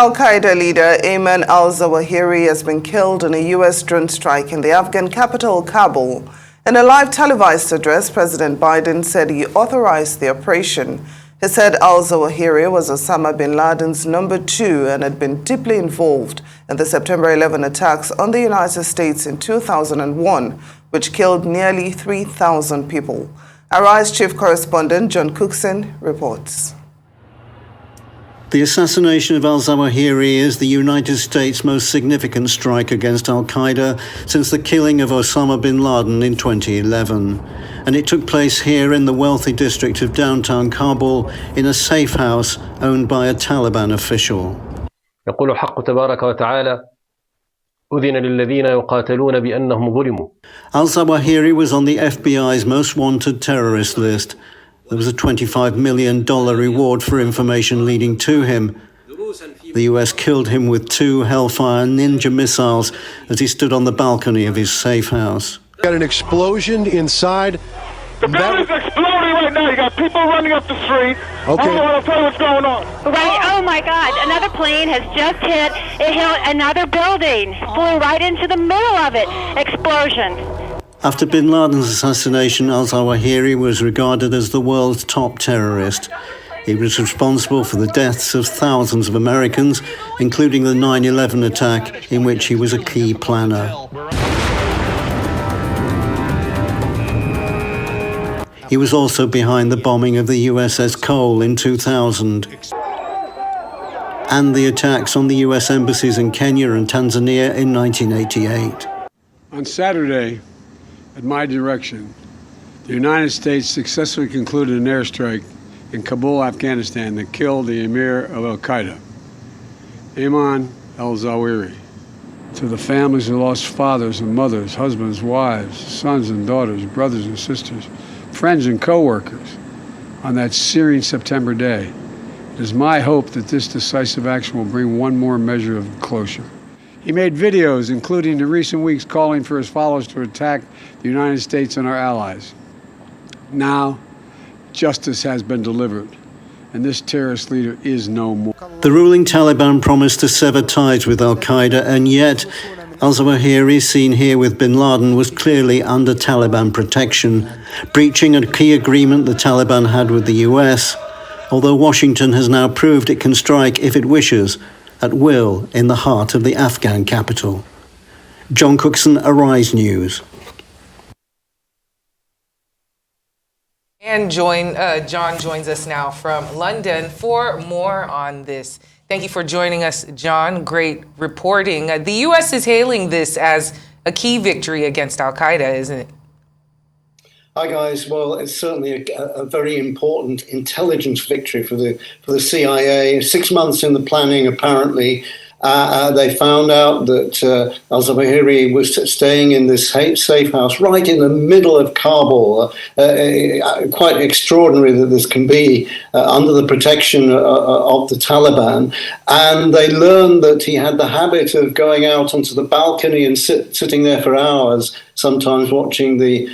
Al-Qaeda leader Ayman al-Zawahiri has been killed in a U.S. drone strike in the Afghan capital, Kabul. In a live televised address, President Biden said he authorized the operation. He said al-Zawahiri was Osama bin Laden's number 2 and had been deeply involved in the September 11 attacks on the United States in 2001, which killed nearly 3,000 people. Arise chief correspondent John Cookson reports. The assassination of al-Zawahiri is the United States' most significant strike against Al-Qaeda since the killing of Osama bin Laden in 2011. And it took place here in the wealthy district of downtown Kabul in a safe house owned by a Taliban official. يقول الحق تبارك وتعالى أذن للذين يقاتلون بأنهم ظلموا. Al-Zawahiri was on the FBI's most wanted terrorist list. There was a $25 million reward for information leading to him. The US killed him with 2 Hellfire Ninja missiles as he stood on the balcony of his safe house. Got an explosion inside. The building's exploding right now. You got people running up the street. Okay. I'll tell you what's going on. Right. Oh my God! Another plane has just hit. It hit another building. Flew right into the middle of it. Explosion. After bin Laden's assassination, al-Zawahiri was regarded as the world's top terrorist. He was responsible for the deaths of thousands of Americans, including the 9/11 attack, in which he was a key planner. He was also behind the bombing of the USS Cole in 2000 and the attacks on the US embassies in Kenya and Tanzania in 1988. On Saturday, at my direction, the United States successfully concluded an airstrike in Kabul, Afghanistan that killed the emir of Al-Qaeda, Ayman al-Zawahiri. To the families who lost fathers and mothers, husbands, wives, sons and daughters, brothers and sisters, friends and co-workers on that searing September day, it is my hope that this decisive action will bring one more measure of closure. He made videos, including in recent weeks, calling for his followers to attack the United States and our allies. Now, justice has been delivered, and this terrorist leader is no more. The ruling Taliban promised to sever ties with Al-Qaeda, and yet al-Zawahiri, seen here with bin Laden, was clearly under Taliban protection, breaching a key agreement the Taliban had with the US, although Washington has now proved it can strike, if it wishes, at will in the heart of the Afghan capital. John Cookson, Arise News. And John joins us now from London for more on this. Thank you for joining us, John. Great reporting. The U.S. is hailing this as a key victory against Al-Qaeda, isn't it? Hi guys. Well, it's certainly a very important intelligence victory for the CIA. 6 months in the planning, apparently. They found out that al-Zawahiri was staying in this safe house right in the middle of Kabul. Quite extraordinary that this can be under the protection of the Taliban. And they learned that he had the habit of going out onto the balcony and sitting there for hours, sometimes watching the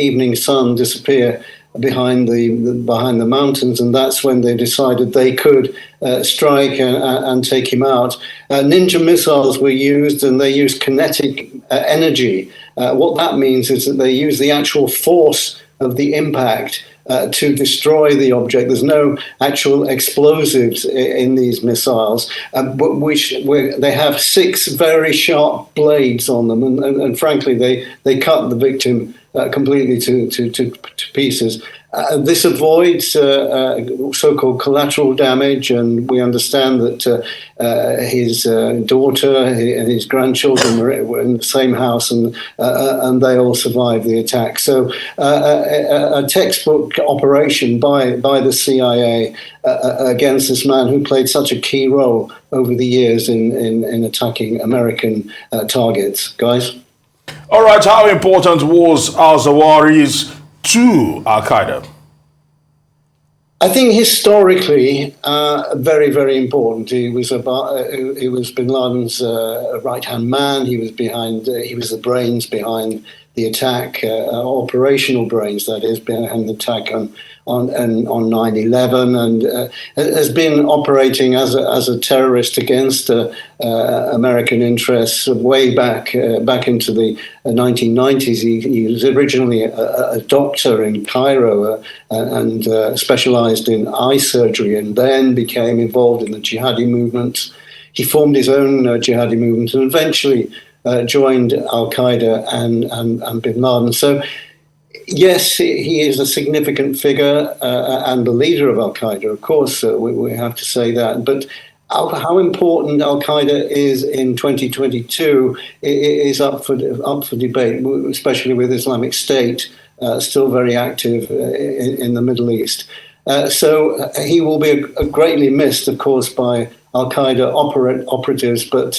evening sun disappear behind the mountains, and that's when they decided they could strike and take him out. Ninja missiles were used, and they used kinetic energy. What that means is that they use the actual force of the impact to destroy the object. There's no actual explosives in these missiles, but they have 6 very sharp blades on them, and frankly, they cut the victim completely to pieces. This avoids so-called collateral damage, and we understand that his daughter and his grandchildren were in the same house, and they all survived the attack. So a textbook operation by the CIA against this man who played such a key role over the years in attacking American targets. Guys? All right, how important was al-Zawahiri's to Al-Qaeda? I think historically, very, very important. He was bin Laden's right-hand man. He was the brains behind the attack, operational brains, that is, behind the attack on 9/11, and has been operating as a terrorist against American interests way back into the 1990s. He was originally a doctor in Cairo and specialized in eye surgery, and then became involved in the jihadi movement. He formed his own jihadi movement and eventually joined Al-Qaeda and bin Laden. So, yes, he is a significant figure and the leader of Al-Qaeda, of course, we have to say that. But how important Al-Qaeda is in 2022 is up for debate, especially with Islamic State still very active in the Middle East. So he will be greatly missed, of course, by Al-Qaeda operatives, but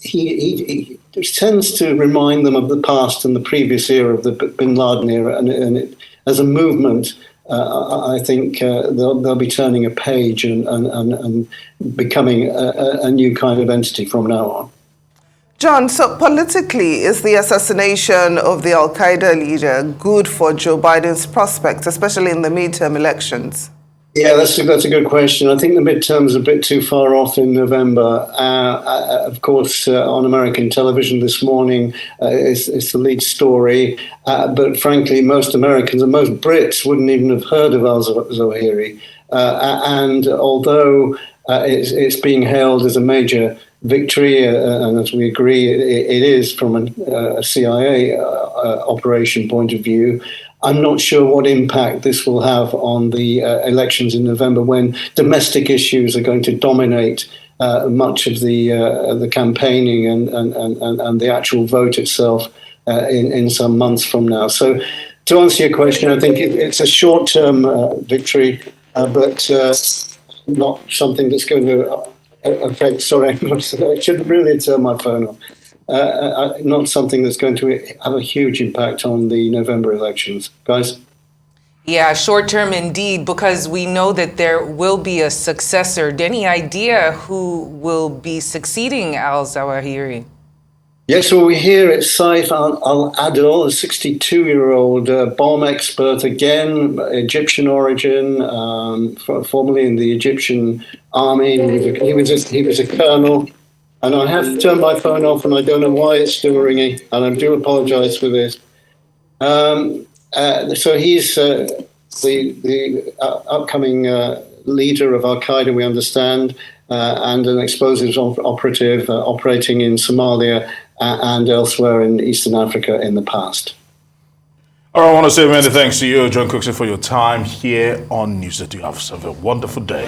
he tends to remind them of the past and the previous era of the bin Laden era, and as a movement, I think they'll be turning a page and becoming a new kind of entity from now on. John, so politically, is the assassination of the Al-Qaeda leader good for Joe Biden's prospects, especially in the midterm elections? Yeah, that's a good question. I think the midterms are a bit too far off in November. Of course, on American television this morning, it's the lead story. But frankly, most Americans and most Brits wouldn't even have heard of al-Zawahiri. And although it's being hailed as a major victory, and as we agree, it is from a CIA operation point of view, I'm not sure what impact this will have on the elections in November, when domestic issues are going to dominate much of the campaigning and the actual vote itself in some months from now. So, to answer your question, I think it's a short-term victory, but not something that's going to affect. Sorry, I should really turn my phone off. Not something that's going to have a huge impact on the November elections. Guys? Yeah, short term indeed, because we know that there will be a successor. Any idea who will be succeeding al-Zawahiri? Yes, well, we hear it's Saif al-Adil, a 62-year-old bomb expert, again, Egyptian origin, formerly in the Egyptian army. He was a colonel. And I have to turn my phone off, and I don't know why it's still ringing, and I do apologize for this. So he's the upcoming leader of Al-Qaeda, we understand, and an explosives operative operating in Somalia and elsewhere in Eastern Africa in the past. All right, I want to say many thanks to you, John Cookson, for your time here on News. That you have a wonderful day.